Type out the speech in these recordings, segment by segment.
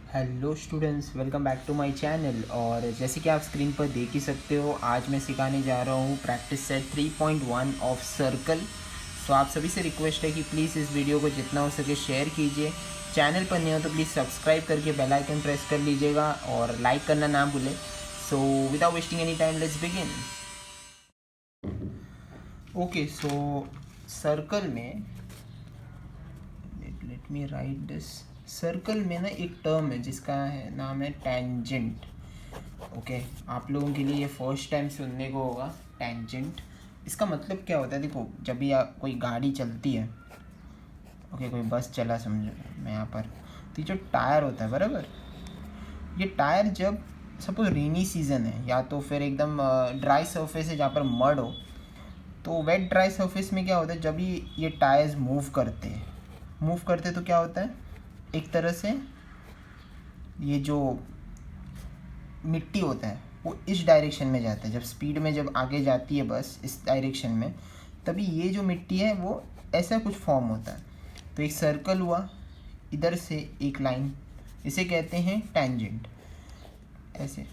Hello students, welcome back to my channel. और जैसे कि आप स्क्रीन पर देख ही सकते हो, आज मैं सिखाने जा रहा हूँ प्रैक्टिस सेट 3.1 ऑफ सर्कल। सो आप सभी से रिक्वेस्ट है कि प्लीज़ इस वीडियो को जितना हो सके शेयर कीजिए। चैनल पर नहीं हो तो प्लीज़ सब्सक्राइब करके बेल आइकन प्रेस कर लीजिएगा और लाइक करना ना भूलें। So without wasting any time, let's begin. Okay, so circle में let me write this. Circle में ना एक टर्म है जिसका नाम है टेंजेंट। ओके, आप लोगों के लिए ये फर्स्ट टाइम सुनने को होगा टेंजेंट। इसका मतलब क्या होता है? देखो, जब भी कोई गाड़ी चलती है, ओके, कोई बस चला समझो मैं यहाँ पर, तो ये जो टायर होता है, बराबर, ये टायर जब सपोज रेनी सीजन है या तो फिर एकदम ड्राई सरफेस है जहाँ पर मड हो, तो वेट ड्राई सरफेस में क्या होता है, जब भी ये टायर्स मूव करते तो क्या होता है, एक तरह से ये जो मिट्टी होता है वो इस डायरेक्शन में जाता है। जब स्पीड में जब आगे जाती है बस इस डायरेक्शन में, तभी ये जो मिट्टी है वो ऐसा कुछ फॉर्म होता है। तो एक सर्कल हुआ, इधर से एक लाइन, इसे कहते हैं टेंजेंट। ऐसे,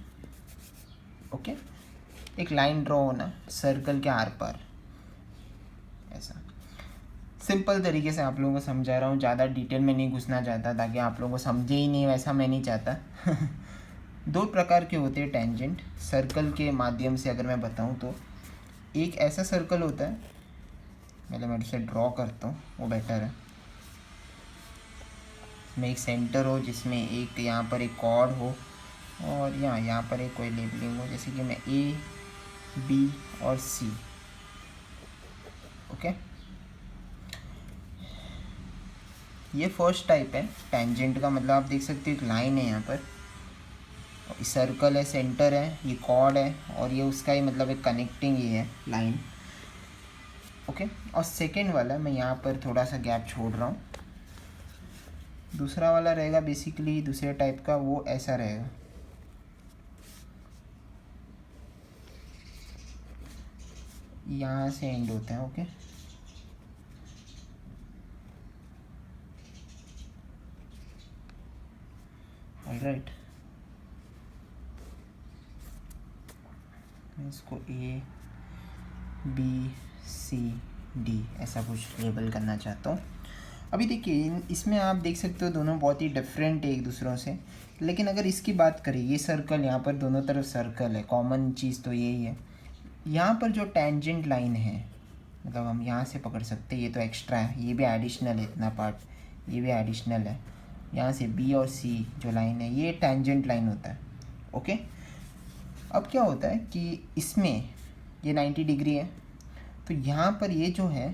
ओके, एक लाइन ड्रॉ होना सर्कल के आर पार, ऐसा। सिंपल तरीके से आप लोगों को समझा रहा हूँ, ज़्यादा डिटेल में नहीं घुसना चाहता ताकि आप लोगों को समझे ही नहीं, वैसा मैं नहीं चाहता। दो प्रकार के होते हैं टेंजेंट सर्कल के माध्यम से अगर मैं बताऊँ तो। एक ऐसा सर्कल होता है, पहले मैं इसे ड्रॉ करता हूँ, वो बेटर है। इसमें एक सेंटर हो जिसमें एक यहाँ पर एक कॉर्ड हो और यहाँ पर एक कोई लेबलिंग हो, जैसे कि मैं ए, बी और सी। ओके, ये फर्स्ट टाइप है टेंजेंट का। मतलब आप देख सकते हो एक लाइन है यहाँ पर, सर्कल है, सेंटर है, ये कॉर्ड है और ये उसका ही मतलब एक कनेक्टिंग ये है लाइन। ओके, और सेकेंड वाला मैं यहाँ पर थोड़ा सा गैप छोड़ रहा हूँ। दूसरा वाला रहेगा बेसिकली दूसरे टाइप का, वो ऐसा रहेगा, यहाँ से एंड होता है। ओके, ऑलराइट, मैं इसको ए, बी, सी, डी ऐसा कुछ लेबल करना चाहता हूँ। अभी देखिए, इसमें आप देख सकते हो दोनों बहुत ही डिफरेंट है एक दूसरों से। लेकिन अगर इसकी बात करें, ये सर्कल, यहाँ पर दोनों तरफ सर्कल है, कॉमन चीज़ तो यही है। यहाँ पर जो टेंजेंट लाइन है, मतलब हम यहाँ से पकड़ सकते हैं, ये तो एक्स्ट्रा है, ये भी एडिशनल है, इतना पार्ट ये भी एडिशनल है। यहाँ से बी और सी जो लाइन है ये टेंजेंट लाइन होता है। ओके, अब क्या होता है कि इसमें ये 90 डिग्री है, तो यहाँ पर ये जो है,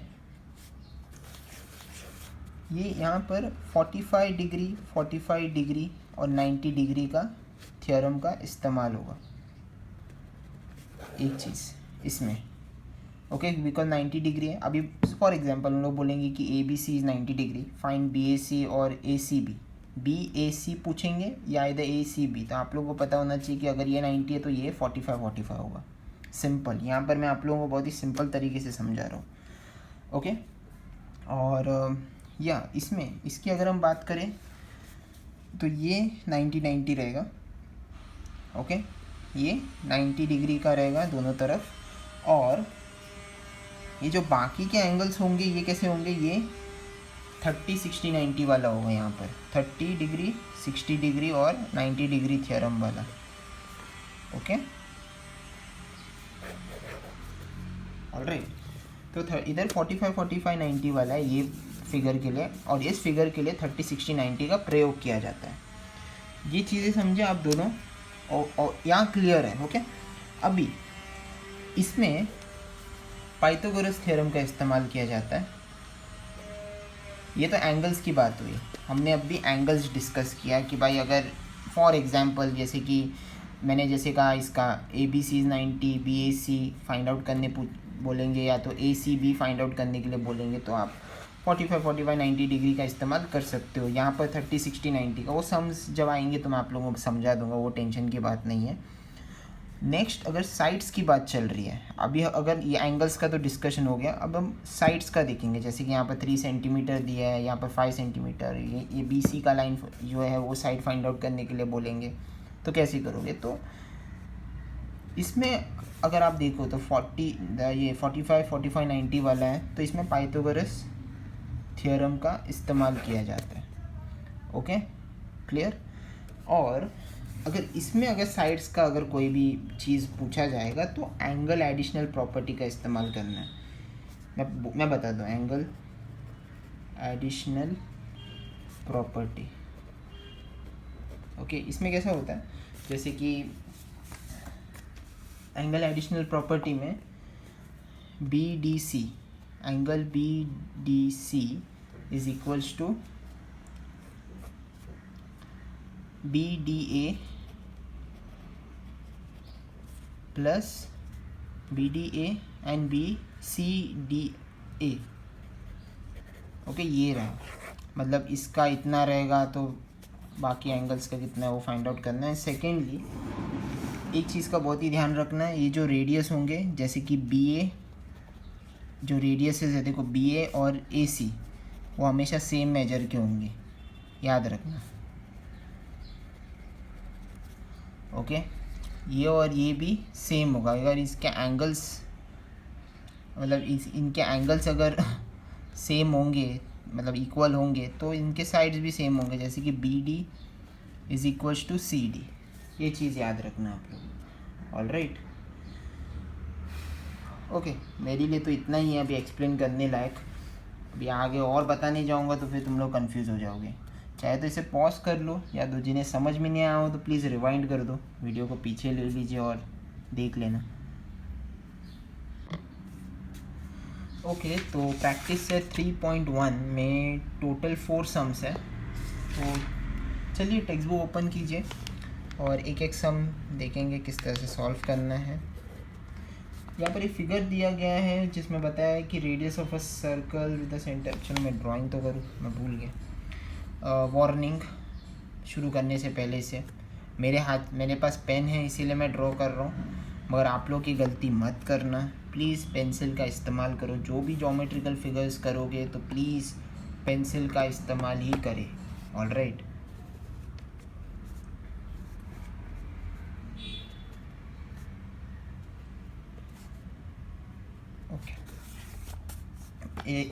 ये यहाँ पर 45 डिग्री, 45 डिग्री और 90 डिग्री का थ्योरम का इस्तेमाल होगा एक चीज़ इसमें। ओके, बिकॉज 90 डिग्री है। अभी फॉर एग्जांपल हम लोग बोलेंगे कि A B C is 90 degree, find B A C और A C B. B A सी पूछेंगे या इधर ए सी बी, तो आप लोगों को पता होना चाहिए कि अगर ये 90 है तो ये 45 होगा। सिंपल, यहाँ पर मैं आप लोगों को बहुत ही सिंपल तरीके से समझा रहा हूँ। ओके, और या इसमें इसकी अगर हम बात करें तो ये 90 रहेगा। ओके, ये 90 डिग्री का रहेगा दोनों तरफ, और ये जो बाकी के एंगल्स होंगे ये कैसे होंगे, ये 30, 60, 90 वाला होगा। यहाँ पर 30 डिग्री, 60 डिग्री और 90 डिग्री थ्योरम वाला। ओके, ऑलराइट, तो इधर 45, 45, 90 वाला है ये फिगर के लिए, और इस फिगर के लिए 30, 60, 90 का प्रयोग किया जाता है। ये चीज़ें समझे आप दोनों, और यहाँ क्लियर है। ओके, अभी इसमें पाइथागोरस थ्योरम का इस्तेमाल किया जाता है। ये तो एंगल्स की बात हुई, हमने अभी एंगल्स डिस्कस किया कि भाई अगर फॉर एग्जांपल जैसे कि मैंने जैसे कहा, इसका A B C 90, B A C find out करने बोलेंगे या तो A C B find out करने के लिए बोलेंगे, तो आप 45, 45, 90 डिग्री का इस्तेमाल कर सकते हो। यहाँ पर 30, 60, 90 का वो सम्स जब आएंगे तो मैं आप लोगों को समझा दूंगा, वो टेंशन की बात नहीं है। नेक्स्ट अगर साइड्स की बात चल रही है, अभी अगर ये एंगल्स का तो डिस्कशन हो गया, अब हम साइड्स का देखेंगे। जैसे कि यहाँ पर 3 सेंटीमीटर दिया है, यहाँ पर 5 सेंटीमीटर, ये BC का लाइन जो है वो साइड फाइंड आउट करने के लिए बोलेंगे, तो कैसे करोगे? तो इसमें अगर आप देखो तो 45, 45, 90 वाला है, तो इसमें पाइथागोरस थ्योरम का इस्तेमाल किया जाता है। Okay, clear? और अगर साइड्स का अगर कोई भी चीज़ पूछा जाएगा तो एंगल एडिशनल प्रॉपर्टी का इस्तेमाल करना है। मैं बता दूँ, एंगल एडिशनल प्रॉपर्टी। ओके, इसमें कैसा होता है, जैसे कि एंगल एडिशनल प्रॉपर्टी में BDC, angle BDC is equals to BDA plus BDA and BCDA। Okay, ये रहा, मतलब इसका इतना रहेगा तो बाकी एंगल्स का कितना है वो फाइंड आउट करना है। सेकेंडली एक चीज़ का बहुत ही ध्यान रखना है, ये जो रेडियस होंगे, जैसे कि BA जो रेडियस है, देखो BA और AC वो हमेशा सेम मेजर के होंगे, याद रखना। ओके, ये और ये भी सेम होगा। अगर इसके एंगल्स मतलब इनके एंगल्स अगर सेम होंगे, मतलब इक्वल होंगे, तो इनके साइड्स भी सेम होंगे। जैसे कि BD is equals to CD, ये चीज़ याद रखना आप लोग। ऑलराइट, ओके, मेरे लिए तो इतना ही है अभी एक्सप्लेन करने लायक। अभी आगे और बताने जाऊँगा तो फिर तुम लोग कंफ्यूज हो जाओगे। चाहे तो इसे पॉज कर लो, या तो जिन्हें समझ में नहीं आया हो तो प्लीज़ रिवाइंड कर दो, वीडियो को पीछे ले लीजिए और देख लेना। ओके, तो प्रैक्टिस सेट 3.1 में टोटल 4 सम्स है। तो चलिए टेक्स्ट बुक ओपन कीजिए और एक एक सम देखेंगे किस तरह से सॉल्व करना है। यहाँ पर एक फिगर दिया गया है जिसमें बताया है कि radius of a circle with the centre. चलो मैं ड्राइंग तो करूँ, मैं भूल गया। वार्निंग शुरू करने से पहले से मेरे पास पेन है इसीलिए मैं ड्रॉ कर रहा हूँ, मगर आप लोग की गलती मत करना। प्लीज़ पेंसिल का इस्तेमाल करो, जो भी ज्योमेट्रिकल फिगर्स करोगे तो प्लीज़ पेंसिल का इस्तेमाल ही करें। ऑलराइट, ओके,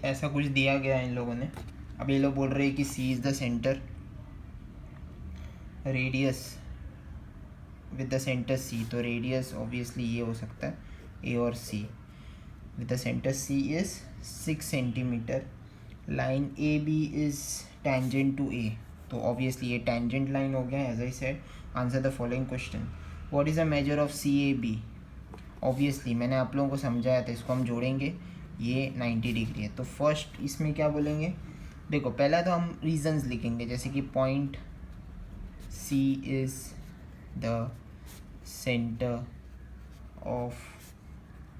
ऐसा कुछ दिया गया है इन लोगों ने। अब ये लोग बोल रहे हैं कि C is the centre, radius with the centre C, तो रेडियस ऑब्वियसली ये हो सकता है A और C। With the centre C is 6 centimetre, line AB is tangent to A, तो ऑब्वियसली ये टेंजेंट लाइन हो गया। As I said, answer the following question, what is the measure of CAB। Obviously मैंने आप लोगों को समझाया था, इसको हम जोड़ेंगे, ये 90 डिग्री है। तो फर्स्ट इसमें क्या बोलेंगे, देखो पहला तो हम रीजंस लिखेंगे, जैसे कि point C is the centre of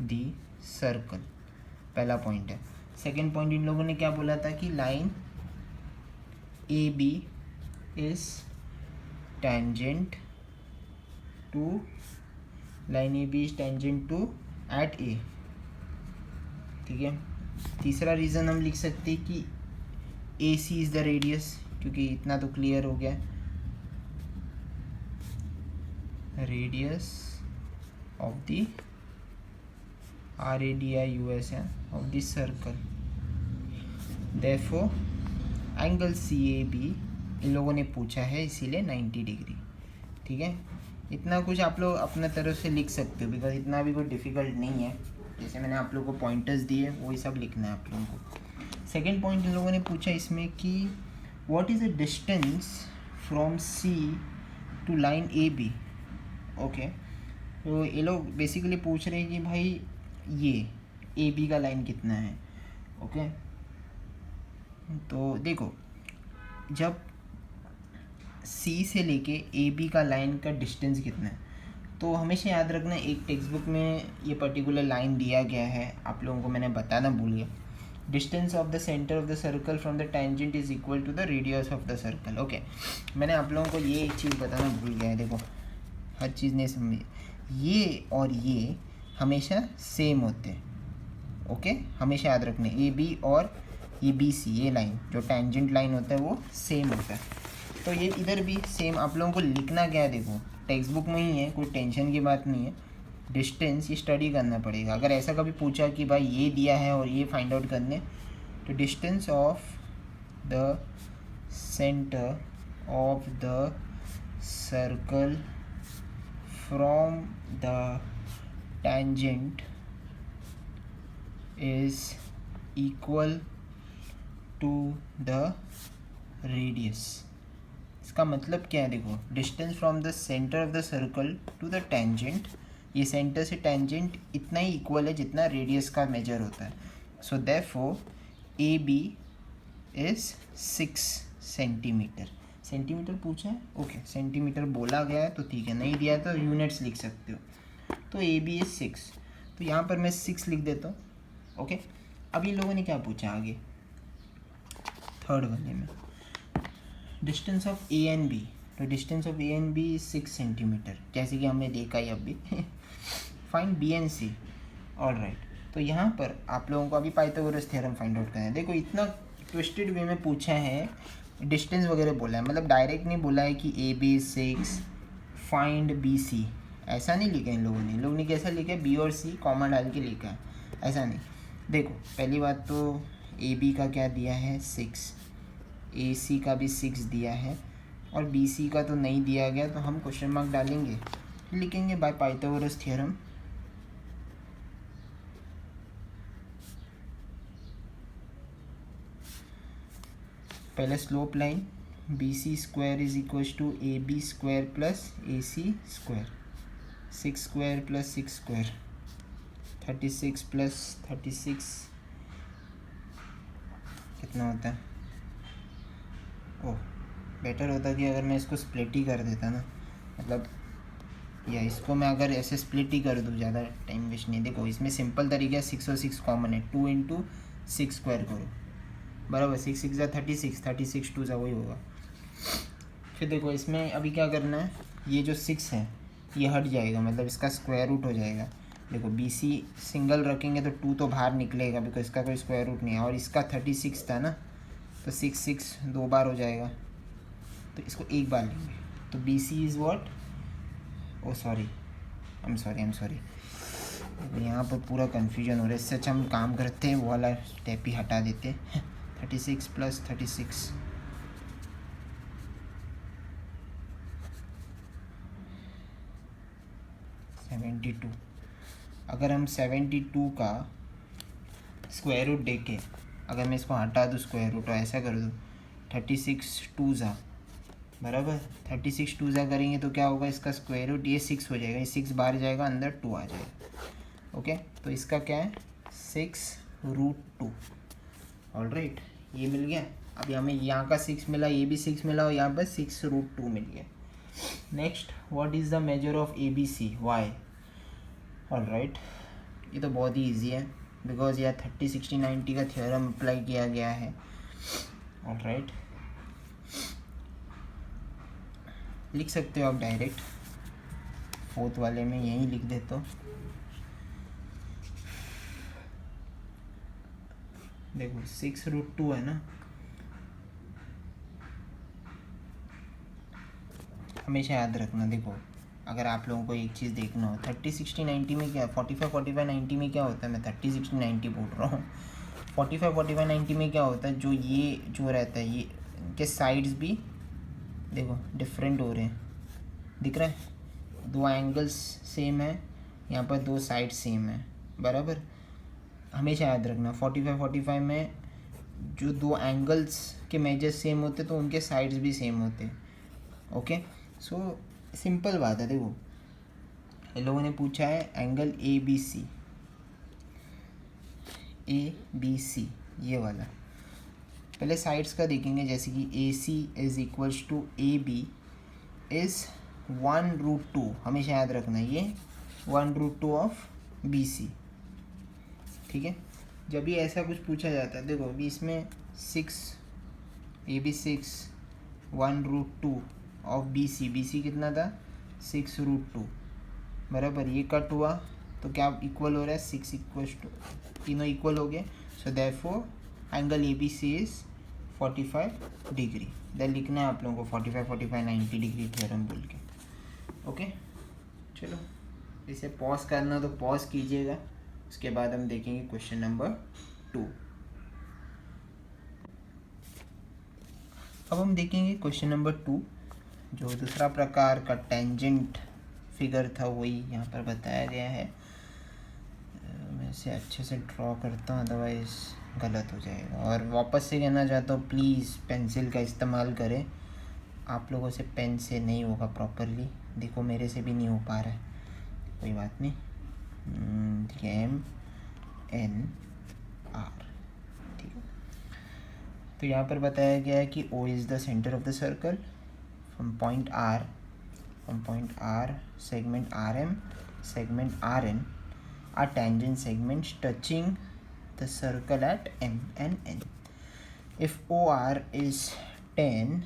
the circle, पहला पॉइंट है। सेकेंड पॉइंट इन लोगों ने क्या बोला था कि line AB is tangent to, line AB is tangent to at A, ठीक है। तीसरा रीज़न हम लिख सकते हैं कि AC इज़ द रेडियस, क्योंकि इतना तो क्लियर हो गया, radius of the RADIUS of the circle, therefore angle CAB इन लोगों ने पूछा है, इसीलिए 90 डिग्री, ठीक है। इतना कुछ आप लोग अपने तरफ से लिख सकते हो, बिकॉज इतना भी कोई डिफ़िकल्ट नहीं है। जैसे मैंने आप लोगों को पॉइंटर्स दिए वही सब लिखना है आप लोगों को। सेकेंड पॉइंट इन लोगों ने पूछा इसमें कि what is the distance from C to line AB। Okay, तो ये लोग बेसिकली पूछ रहे हैं कि भाई ये AB का लाइन कितना है। ओके, तो देखो जब C से लेके AB का लाइन का डिस्टेंस कितना है, तो हमेशा याद रखना, एक टेक्स्ट बुक में ये पर्टिकुलर लाइन दिया गया है, आप लोगों को मैंने बताना भूल गया। Distance of the centre of the circle from the tangent is equal to the radius of the circle. Okay, मैंने आप लोगों को ये एक चीज़ बताना भूल गया है, देखो हर चीज़ नहीं समझी। ये और ये हमेशा सेम होते हैं, ओके, हमेशा याद रखने, ए बी और ये बी सी, ये लाइन जो टेंजेंट लाइन होता है वो सेम होता है। तो ये इधर भी सेम। आप लोगों को लिखना क्या है, देखो टेक्स्ट बुक में ही है, कोई टेंशन की बात नहीं है। डिस्टेंस ये स्टडी करना पड़ेगा। अगर ऐसा कभी पूछा कि भाई ये दिया है और ये फाइंड आउट करने, तो distance of the centre of the circle from the tangent is equal to the radius. इसका मतलब क्या है, देखो distance from the centre of the circle to the tangent, ये सेंटर से टेंजेंट इतना ही इक्वल है जितना रेडियस का मेजर होता है। So therefore A B is 6 centimetre. Centimetre पूछा है, ओके, सेंटीमीटर बोला गया है तो ठीक है, नहीं दिया है तो यूनिट्स लिख सकते हो। तो ए बी इज 6, तो यहाँ पर मैं 6 लिख देता हूँ, ओके। अब इन लोगों ने क्या पूछा आगे, थर्ड वाले में, distance of A and B. तो distance of A and B 6 centimetre, जैसे कि हमने देखा ही अभी। Find B and C, alright. तो यहाँ पर आप लोगों को अभी पाइथागोरस थ्योरम फाइंड आउट करना है। देखो इतना ट्विस्टेड वे में पूछा है, डिस्टेंस वगैरह बोला है, मतलब डायरेक्ट नहीं बोला है कि A B 6 find B C, ऐसा नहीं लिखा इन लोगों ने। इन लोगों ने कैसा लिखा है, बी और सी कॉमा डाल के लिखा है, ऐसा नहीं। देखो पहली बात तो ए बी का क्या दिया है 6, ए सी का भी 6 दिया है, और बी सी का तो नहीं दिया गया, तो हम क्वेश्चन मार्क डालेंगे, लिखेंगे बाय पाइथागोरस थ्योरम। पहले slope line B C square is equal to A B square plus A C square, 6 square plus 6 square 36 plus 36 कितना होता है। ओह, बेटर होता कि अगर मैं इसको स्प्लिट ही कर देता ना, मतलब या इसको मैं अगर ऐसे स्प्लिट ही कर दूँ, ज़्यादा टाइम वेस्ट नहीं। देखो इसमें सिंपल तरीका है, 6 और 6 कॉमन है, 2 इंटू 6 स्क्वायर करो, बराबर 6 6 जा 36, 36 2 जा वही होगा। फिर देखो इसमें अभी क्या करना है, ये जो 6 है ये हट जाएगा, मतलब इसका स्क्वायर रूट हो जाएगा। देखो बी सी सिंगल रखेंगे तो 2 तो बाहर निकलेगा, बिकॉज इसका कोई स्क्वायर रूट नहीं है, और इसका 36 था ना, तो 6 6 2 बार हो जाएगा, तो इसको एक बार लेंगे। तो B C is what, oh sorry, I am sorry, यहाँ पर पूरा कन्फ्यूजन हो रहा है। इससे अच्छा हम काम करते हैं, वो वाला स्टेप ही हटा देते हैं। 36 प्लस 36 72। अगर हम 72 का स्क्वायर रूट देके, अगर मैं इसको हटा दूँ स्क्वायर रूट और ऐसा कर दूँ 36 2 जा, बराबर 36 2 जा करेंगे तो क्या होगा, इसका स्क्वायर रूट ये 6 हो जाएगा, ये 6 बाहर जाएगा, अंदर 2 आ जाएगा, ओके। तो इसका क्या है 6√2, ऑलराइट, ये मिल गया। अभी हमें यहाँ का 6 मिला, ये भी 6 मिला, और यहाँ पर 6√2 मिल गया। Next, what is the measure of A B C Y, alright, ये तो बहुत ही ईजी है, बिकॉज यह 30 60 90 का थ्योरम अप्लाई किया गया है, ऑलराइट। लिख सकते हो आप डायरेक्ट, फोर्थ वाले में यही लिख देते हो। देखो 6√2 है ना, हमेशा याद रखना। देखो अगर आप लोगों को एक चीज़ देखना हो, 30 60 90 में क्या, 45 45 90 में क्या होता है, मैं 30 60 90 बोल रहा हूँ, 45 45 90 में क्या होता है, जो ये जो रहता है, ये के साइड्स भी देखो डिफरेंट हो रहे हैं, दिख रहा है, 2 एंगल्स सेम है, यहाँ पर 2 साइड सेम है, बराबर। हमेशा याद रखना 45 45 में जो 2 एंगल्स के मेजर सेम होते तो उनके साइड्स भी सेम होते, ओके। सो सिंपल बात है। देखो इन लोगों ने पूछा है एंगल ए बी सी, ये वाला, पहले साइड्स का देखेंगे, जैसे कि A C is equals to A B is 1√2, हमेशा याद रखना ये 1√2 ऑफ बी सी, ठीक है। जब भी ऐसा कुछ पूछा जाता है, देखो अभी इसमें 6 A B 6 1√2 of B C कितना था 6√2, बराबर, ये कट हुआ तो क्या इक्वल हो रहा है 6 इक्वल्स टू, तीनों इक्वल हो गए, so therefore angle A B C is 45 degree. Then लिखना है आप लोगों को 45 45 90 डिग्री थ्योरम बोल के। ओके चलो, इसे पॉज करना तो पॉज कीजिएगा, उसके बाद हम देखेंगे क्वेश्चन नंबर 2। अब हम देखेंगे क्वेश्चन नंबर 2, जो दूसरा प्रकार का टेंजेंट फिगर था वही यहाँ पर बताया गया है। मैं इसे अच्छे से ड्रॉ करता हूँ, अदरवाइज़ गलत हो जाएगा। और वापस से कहना चाहता हूँ, प्लीज़ पेंसिल का इस्तेमाल करें, आप लोगों से पेन से नहीं होगा प्रॉपरली। देखो मेरे से भी नहीं हो पा रहा है, कोई बात नहीं। M N R, ठीक है। तो यहाँ पर बताया गया है कि O is the centre of the circle, from point R segment RM, segment RN are tangent segments touching the circle at M and N. If OR is 10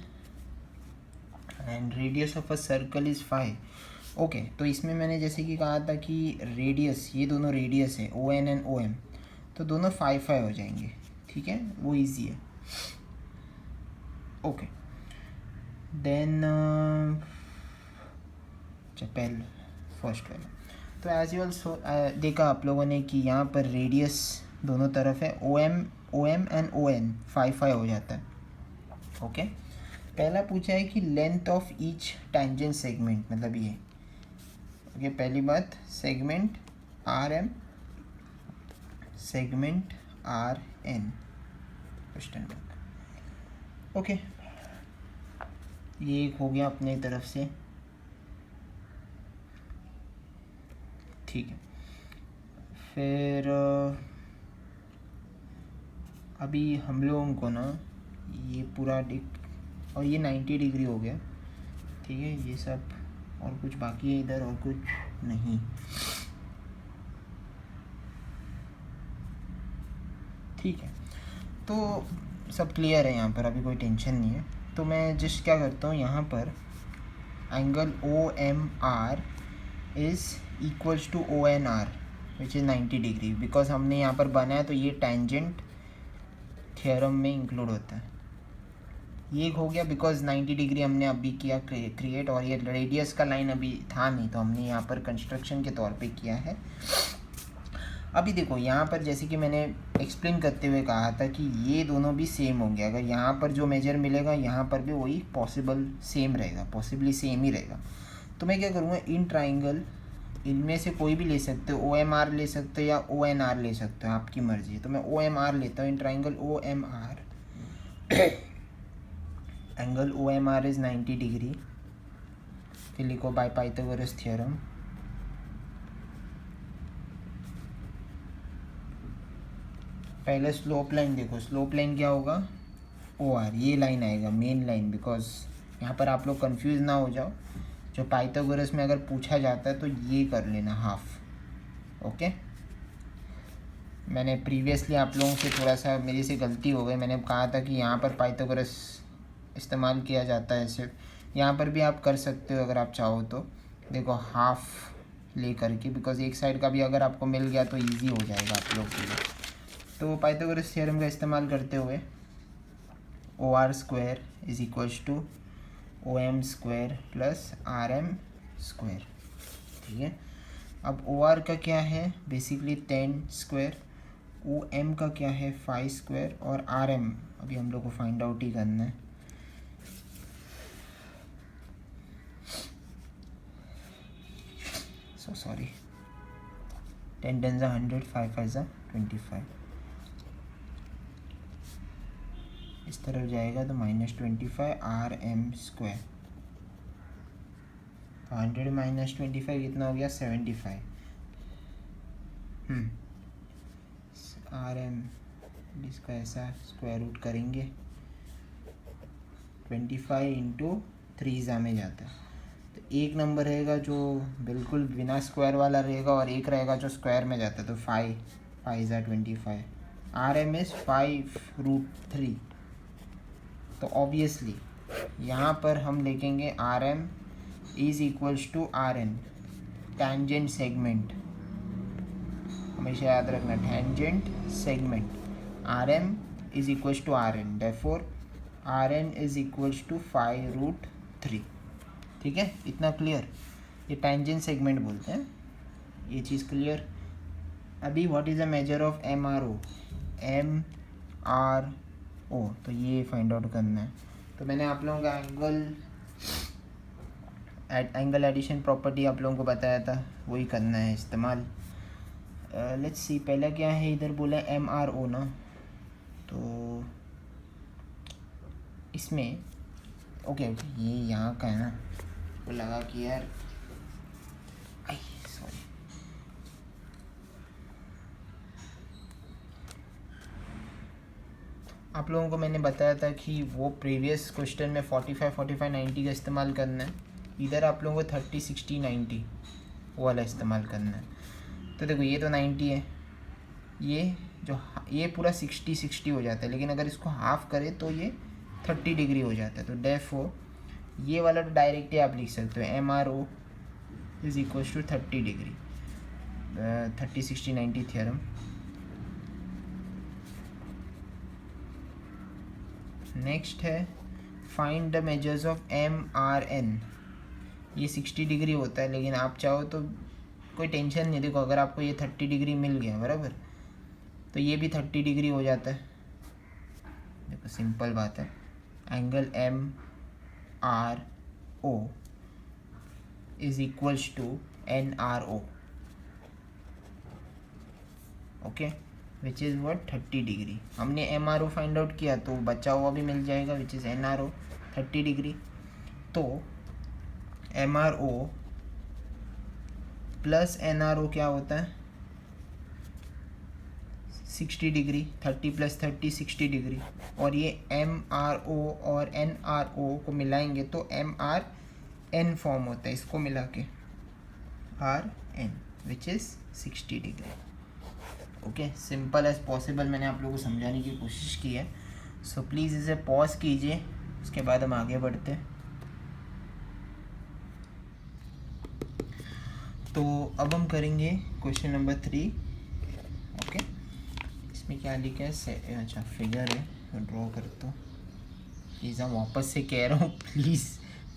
and radius of a circle is 5, okay तो इसमें मैंने जैसे कि कहा था कि radius, ये दोनों रेडियस है ON एंड OM, तो दोनों 5 5 हो जाएंगे, ठीक है, वो इजी है। ओके देन पहले फर्स्ट वाला, तो एज यूल देखा आप लोगों ने कि यहाँ पर रेडियस दोनों तरफ है, OM एंड ON 5 5 हो जाता है। ओके पहला पूछा है कि length of each tangent segment, मतलब ये ओके पहली बात segment RM, segment RN, question mark. Okay ये एक हो गया अपने तरफ से, ठीक है। फिर अभी हम लोगों को ना ये पूरा और ये 90 डिग्री हो गया, ठीक है, ये सब और कुछ बाकी है इधर और कुछ नहीं, ठीक है। तो सब क्लियर है यहाँ पर, अभी कोई टेंशन नहीं है। तो मैं जस्ट क्या करता हूँ, यहाँ पर angle OMR is equals to ONR which is 90 degree, because हमने यहाँ पर बनाया तो ये टेंजेंट थ्योरम में इंक्लूड होता है। ये हो गया बिकॉज 90 डिग्री हमने अभी किया क्रिएट, और ये रेडियस का लाइन अभी था नहीं, तो हमने यहाँ पर कंस्ट्रक्शन के तौर पे किया है। अभी देखो यहाँ पर जैसे कि मैंने एक्सप्लेन करते हुए कहा था कि ये दोनों भी सेम होंगे, अगर यहाँ पर जो मेजर मिलेगा यहाँ पर भी वही पॉसिबल सेम रहेगा, पॉसिबली सेम ही रहेगा। तो मैं क्या करूँगा, इन ट्राइंगल इनमें से कोई भी ले सकते हो, OMR ले सकते हो या ONR ले सकते हो, आपकी मर्जी है। तो मैं OMR लेता हूँ, in triangle OMR, angle OMR is 90 degree. फिर लिखो बाय पाइथागोरस थ्योरम, पहले स्लोप लाइन देखो, स्लोप लाइन क्या होगा OR, ये लाइन आएगा मेन लाइन, बिकॉज यहाँ पर आप लोग कंफ्यूज ना हो जाओ, जो पाइथागोरस में अगर पूछा जाता है तो ये कर लेना हाफ। ओके मैंने प्रीवियसली आप लोगों से थोड़ा सा मेरे से गलती हो गई, मैंने कहा था कि यहाँ पर पाइथागोरस इस्तेमाल किया जाता है सिर्फ, यहाँ पर भी आप कर सकते हो अगर आप चाहो तो। देखो हाफ ले करके, बिकॉज एक साइड का भी अगर आपको मिल गया तो इजी हो जाएगा आप लोग के लिए। तो पाइथागोरस थ्योरम का इस्तेमाल करते हुए OR square is equals to OM square plus RM square, ठीक है। अब OR का क्या है, बेसिकली 10 स्क्वायर, OM का क्या है 5 स्क्वायर, और RM अभी हम लोग को फाइंड आउट ही करना है। सो सॉरी, 10 10 ज़ा 100, 5 5 ज़ा 25, इस तरफ जाएगा तो -25 RM स्क्वायर, तो 100 - 25 कितना हो गया 75। RM इसका ऐसा स्क्वायर रूट करेंगे, 25 इंटू 3 में जाता है, तो एक नंबर रहेगा जो बिल्कुल बिना स्क्वायर वाला रहेगा, और एक रहेगा जो स्क्वायर में जाता है, तो 5 5 ज़ा 25, RM इज़ 5√3। तो ऑब्वियसली यहाँ पर हम लिखेंगे RM is equals to RN, tangent segment, हमेशा याद रखना tangent segment, R M is equals to R N, therefore R N is equals to 5√3। ठीक है, इतना क्लियर, ये टैंजेंट सेगमेंट बोलते हैं, ये चीज़ क्लियर। अभी what is the measure of M R O, M R O, तो ये फाइंड आउट करना है। तो मैंने आप लोगों का एंगल एडिशन प्रॉपर्टी आप लोगों को बताया था, वही करना है इस्तेमाल। लेट्स सी, पहला क्या है, इधर बोला एम आर ओ ना, तो इसमें ओके ये यहाँ का है ना, वो लगा कि यार सॉरी, आप लोगों को मैंने बताया था कि वो प्रीवियस क्वेश्चन में 45, 45, 90 का इस्तेमाल करना है, इधर आप लोगों को 30, 60, 90 वो वाला इस्तेमाल करना है। तो देखो ये तो 90 है, ये पूरा 60, 60 हो जाता है, लेकिन अगर इसको हाफ करें तो ये 30 डिग्री हो जाता है। तो देयरफॉर ये वाला तो डायरेक्ट ही आप लिख सकते हो, M R O is equal to 30 degree, 30, 60, 90 theorem. Next है find the measures of M R N, ये 60 डिग्री होता है, लेकिन आप चाहो तो कोई टेंशन नहीं, देखो अगर आपको ये 30 डिग्री मिल गया बराबर, तो ये भी 30 डिग्री हो जाता है। देखो सिंपल बात है, angle M R O is equals to N R O, okay, which is what 30 degree. हमने M R O find out किया तो बचा हुआ भी मिल जाएगा, which is N R O 30 degree. तो M R O plus N R O क्या होता है, 60 डिग्री, 30 + 30 60 डिग्री, और ये एम आर ओ और एन आर ओ को मिलाएंगे तो एम आर एन फॉर्म होता है, इसको मिला के R N which is 60 degree. Okay, simple as possible मैंने आप लोगों को समझाने की कोशिश की है। सो प्लीज़ इसे पॉज कीजिए, उसके बाद हम आगे बढ़ते हैं। तो अब हम करेंगे क्वेश्चन नंबर 3। ओके, इसमें क्या लिखा है, अच्छा फिगर है, ड्रॉ करता हूँ। प्लीज़ हम वापस से कह रहा हूँ, प्लीज़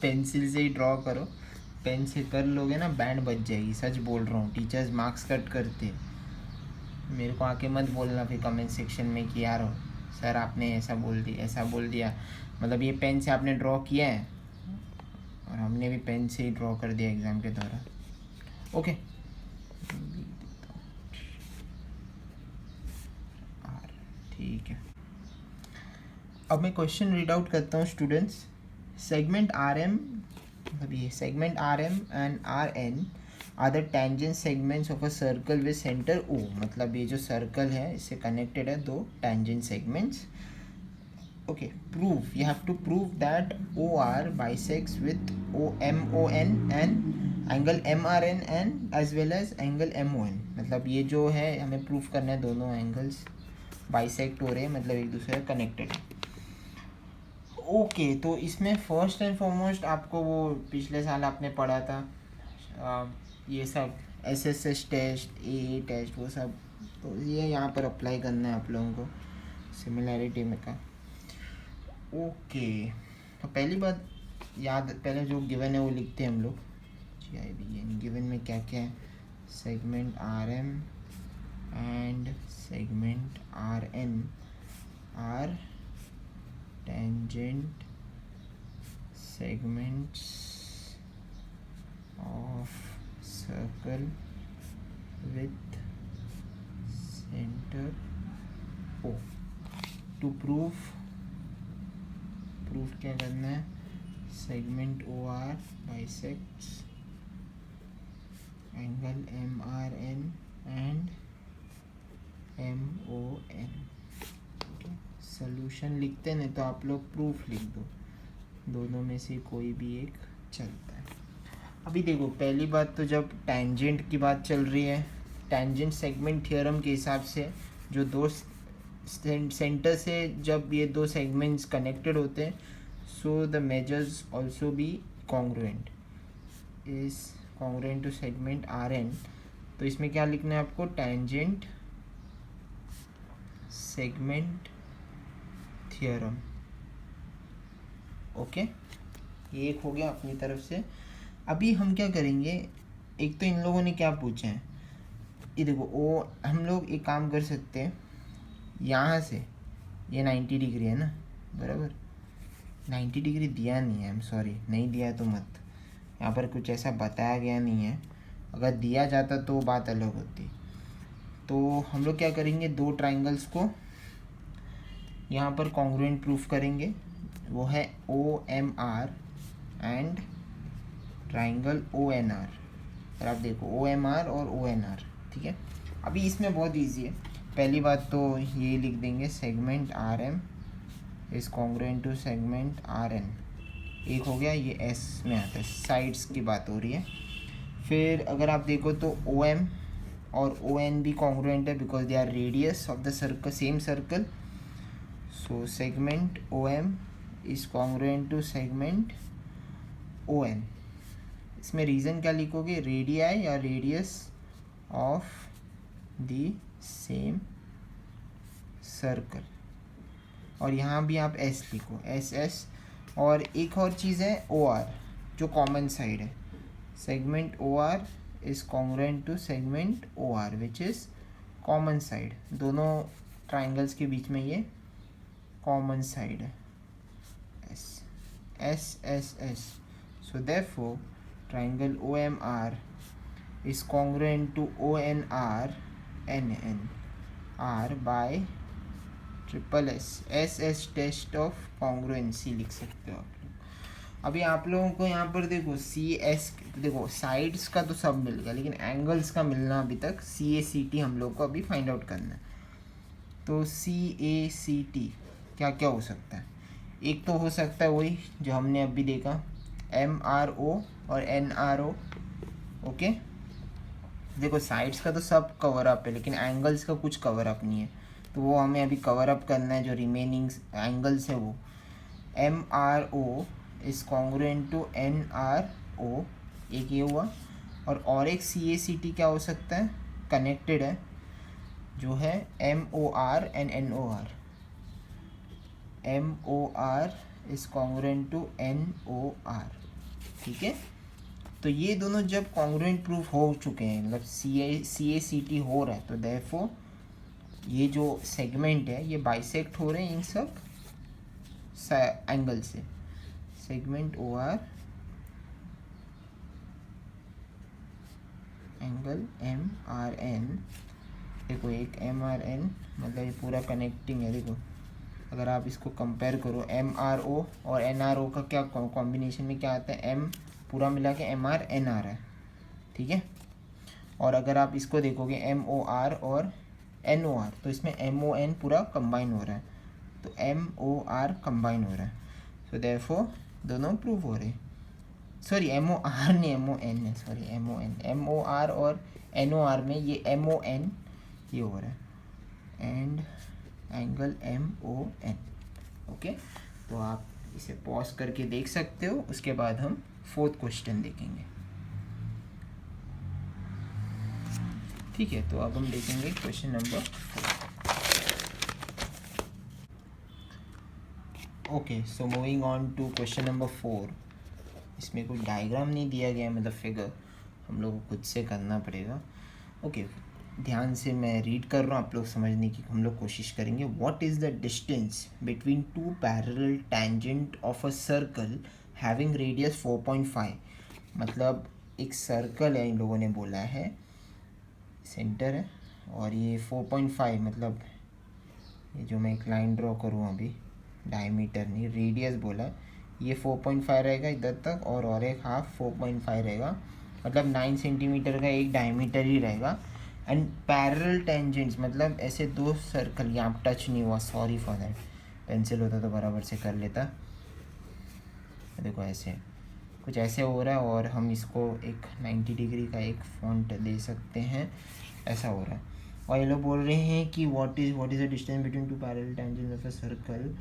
पेंसिल से ही ड्रॉ करो, पेन से कर लोगे ना बैंड बच जाएगी, सच बोल रहा हूँ। टीचर्स मार्क्स कट करते हैं, मेरे को आके मत बोलना फिर कमेंट सेक्शन में कि यार सर आपने ऐसा बोल दिया, ऐसा बोल दिया। मतलब ये पेन से आपने ड्रॉ किया है और हमने भी पेन से ही ड्रॉ कर दिया एग्ज़ाम के दौरान। ओके, ठीक है, अब मैं क्वेश्चन रीड आउट करता हूँ स्टूडेंट्स। सेगमेंट आर एम, मतलब ये segment R M and R N are the tangent segments of a circle with centre O, मतलब ये जो सर्कल है इससे कनेक्टेड है दो tangent segments. Okay, prove, you have to prove that O R bisects with O M O N and angle M R N and as well as angle M O N. मतलब ये जो है हमें prove करना है दोनों angles bisect हो रहे हैं, मतलब एक दूसरे से कनेक्टेड है। ओके, तो इसमें फर्स्ट एंड फॉरमोस्ट आपको वो पिछले साल आपने पढ़ा था, ये सब एसएसएस टेस्ट, ए टेस्ट, वो सब, तो ये यहाँ पर अप्लाई करना है आप लोगों को सिमिलैरिटी में का। ओके, तो पहली बात याद, पहले जो गिवन है वो लिखते हैं हम लोग, GIVN। गिवन में क्या क्या है, segment R M and segment R N are tangent segments of circle with center O। to prove क्या करना है, segment OR bisects angle MRN and MON। Solution लिखते नहीं तो आप लोग प्रूफ लिख दो, दोनों में से कोई भी एक चलता है। अभी देखो पहली बात तो जब टेंजेंट की बात चल रही है, टेंजेंट सेगमेंट थ्योरम के हिसाब से जो दो सेंटर से जब ये दो सेगमेंट्स कनेक्टेड होते हैं, so the measures also be congruent. Is congruent to segment R N, तो इसमें क्या लिखना है आपको, टेंजेंट सेगमेंट थ्योरम। ओके, ये एक हो गया अपनी तरफ से। अभी हम क्या करेंगे, एक तो इन लोगों ने क्या पूछा है, ये देखो वो हम लोग एक काम कर सकते हैं, यहाँ से ये 90 डिग्री है ना, बराबर 90 डिग्री दिया नहीं है, आई एम सॉरी, नहीं दिया तो मत, यहाँ पर कुछ ऐसा बताया गया नहीं है, अगर दिया जाता तो बात अलग होती। तो हम लोग क्या करेंगे, दो ट्राइंगल्स को यहाँ पर कॉन्ग्रुएंट प्रूफ करेंगे, वो है OMR एंड ट्राइंगल ONR। और आप देखो OMR और ONR, ठीक है। अभी इसमें बहुत इजी है, पहली बात तो ये लिख देंगे, segment RM is congruent to segment RN, एक हो गया, ये S में आता है, साइड्स की बात हो रही है। फिर अगर आप देखो तो OM और ON भी कॉन्ग्रुएंट है because they are radius of the circle, same circle. So segment OM is congruent to segment ON। इसमें रीज़न क्या लिखोगे, रेडियाई या radius of the same circle, और यहाँ भी आप S लिखो, SS। और एक और चीज़ है OR जो कॉमन साइड है, segment OR is congruent to segment OR which is common side, दोनों ट्राइंगल्स के बीच में ये कॉमन साइड है, S। So therefore triangle OMR is congruent to ONR NN R by triple S test of congruency लिख सकते हो आप लोग। अभी आप लोगों को यहाँ पर देखो CS, देखो साइड्स का तो सब मिल गया, लेकिन एंगल्स का मिलना अभी तक, CACT हम लोग को अभी फाइंड आउट करना है। तो CACT क्या क्या हो सकता है, एक तो हो सकता है वही जो हमने अभी देखा, MRO और NRO। ओके, देखो साइड्स का तो सब कवर अप है, लेकिन एंगल्स का कुछ कवर अप नहीं है, तो वो हमें अभी कवर अप करना है, जो रिमेनिंग एंगल्स है वो। MRO is congruent to NRO, एक ये हुआ, और एक CACT क्या हो सकता है, कनेक्टेड है, जो है MOR and NOR। MOR is congruent to NOR, ठीक है। तो ये दोनों जब कॉन्ग्रुएंट प्रूफ हो चुके हैं, मतलब CACT हो रहा है, तो देयरफॉर ये जो सेगमेंट है ये बाइसेक्ट हो रहे हैं इन सब एंगल से। सेगमेंट OR एंगल MRN, देखो एक MRN मतलब ये पूरा कनेक्टिंग है। देखो अगर आप इसको कंपेयर करो, MRO और NRO का क्या कॉम्बिनेशन में क्या आता है, M पूरा मिला के MRN आ रहा है, ठीक है। और अगर आप इसको देखोगे MOR और NOR, तो इसमें MON पूरा कंबाइन हो रहा है, तो MOR कंबाइन हो रहा है, सो देयरफॉर दोनों प्रूव हो रहे हैं। सॉरी MOR नहीं, MON है, सॉरी MOR और NOR में ये MON ये हो रहा है, एंड एंगल MON। ओके, तो आप इसे पॉज करके देख सकते हो, उसके बाद हम फोर्थ क्वेश्चन देखेंगे, ठीक है। तो अब हम देखेंगे question number 4। Okay, so moving on to question number 4। इसमें कोई डायग्राम नहीं दिया गया, मतलब फिगर हम लोग को खुद से करना पड़ेगा। ओके, ध्यान से मैं रीड कर रहा हूँ, आप लोग समझने की हम लोग कोशिश करेंगे। What is the distance between two parallel tangent of a circle having radius 4.5। मतलब एक सर्कल है, इन लोगों ने बोला है, सेंटर है, और ये 4.5 मतलब ये जो मैं एक लाइन ड्रॉ करूँ अभी, डायमीटर नहीं रेडियस बोला, ये 4.5 रहेगा इधर तक, और एक हाफ 4.5 रहेगा, मतलब 9 सेंटीमीटर का एक डायमीटर ही रहेगा। एंड पैरेलल टेंजेंट्स मतलब ऐसे दो सर्कल, यहाँ टच नहीं हुआ, सॉरी फॉर दैट, पेंसिल होता तो बराबर से कर लेता। देखो ऐसे कुछ ऐसे हो रहा है, और हम इसको एक 90 डिग्री का एक फॉन्ट दे सकते हैं, ऐसा हो रहा है। और ये लोग बोल रहे हैं कि what is the distance between two parallel tangents of a circle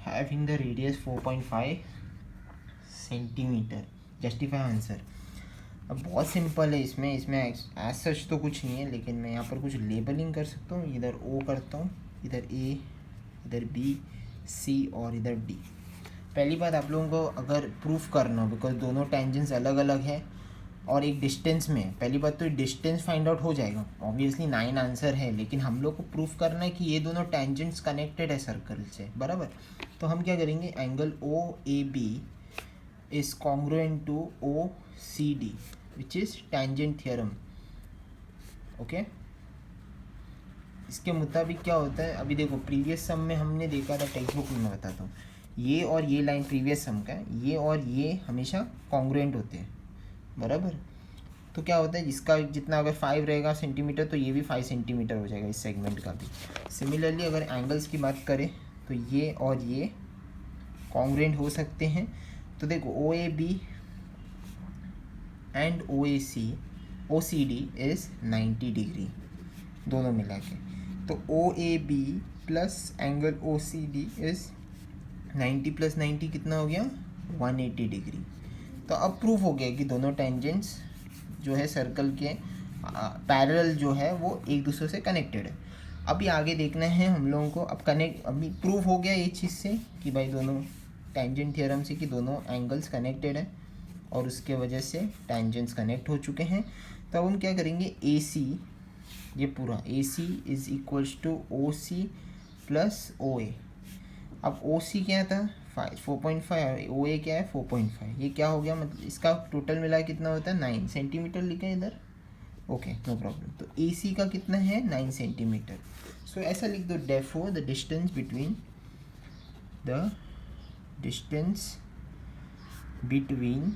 having the radius 4.5 centimetre. Justify answer. अब बहुत सिंपल है, इसमें एज सच तो कुछ नहीं है, लेकिन मैं यहाँ पर कुछ लेबलिंग कर सकता हूँ। इधर ओ करता हूँ, इधर ए, इधर बी, सी और इधर डी। पहली बात आप लोगों को अगर प्रूफ करना हो, बिकॉज दोनों टेंजेंट्स अलग अलग है और एक डिस्टेंस में है, पहली बात तो डिस्टेंस फाइंड आउट हो जाएगा, ऑब्वियसली 9 आंसर है, लेकिन हम लोग को प्रूफ करना है कि ये दोनों टेंजेंट्स कनेक्टेड है सर्कल से, बराबर। तो हम क्या करेंगे, angle O A B is congruent to O C D which is tangent theorem. Okay, इसके मुताबिक क्या होता है, अभी देखो प्रीवियस सम में हमने देखा था, टेक्स्ट बुक में मैं बताता हूँ, ये और ये लाइन प्रीवियस सम का है, ये और ये हमेशा कॉन्ग्रुएंट होते हैं, बराबर। तो क्या होता है, जिसका जितना अगर 5 रहेगा सेंटीमीटर, तो ये भी 5 सेंटीमीटर हो जाएगा इस सेगमेंट का भी। सिमिलरली अगर एंगल्स की बात करें तो ये और ये कॉन्ग्रुएंट हो सकते हैं। तो देखो O A B and O A C, O C D is 90 degree दोनों मिला के। तो O A B plus angle O C D is 90 plus 90 कितना हो गया, 180 डिग्री। तो अब प्रूफ हो गया कि दोनों टेंजेंट्स जो है सर्कल के पैरेलल जो है वो एक दूसरे से कनेक्टेड है। अभी आगे देखना है हम लोगों को, अब अभी प्रूफ हो गया ये चीज़ से कि भाई दोनों टेंजेंट थ्योरम से कि दोनों एंगल्स कनेक्टेड है और उसके वजह से टेंजेंट्स कनेक्ट हो चुके हैं। तो अब हम क्या करेंगे, ए सी, ये पूरा A C is equals to O C plus O A. अब ओ सी क्या था 4.5, ओ ए क्या है 4.5, ये क्या हो गया, मतलब इसका टोटल मिला कितना होता है 9 सेंटीमीटर लिखे इधर। Okay, no problem. तो ए सी का कितना है 9 सेंटीमीटर। सो ऐसा लिख दो, therefore the distance between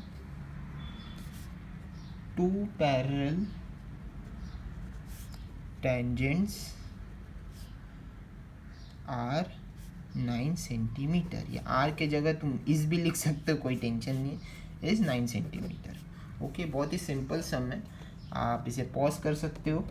two parallel tangents are 9 centimetre, या आर के जगह तुम इस भी लिख सकते हो, कोई टेंशन नहीं है, इज़ 9 सेंटीमीटर। ओके, बहुत ही सिंपल सम है, आप इसे पॉज कर सकते हो।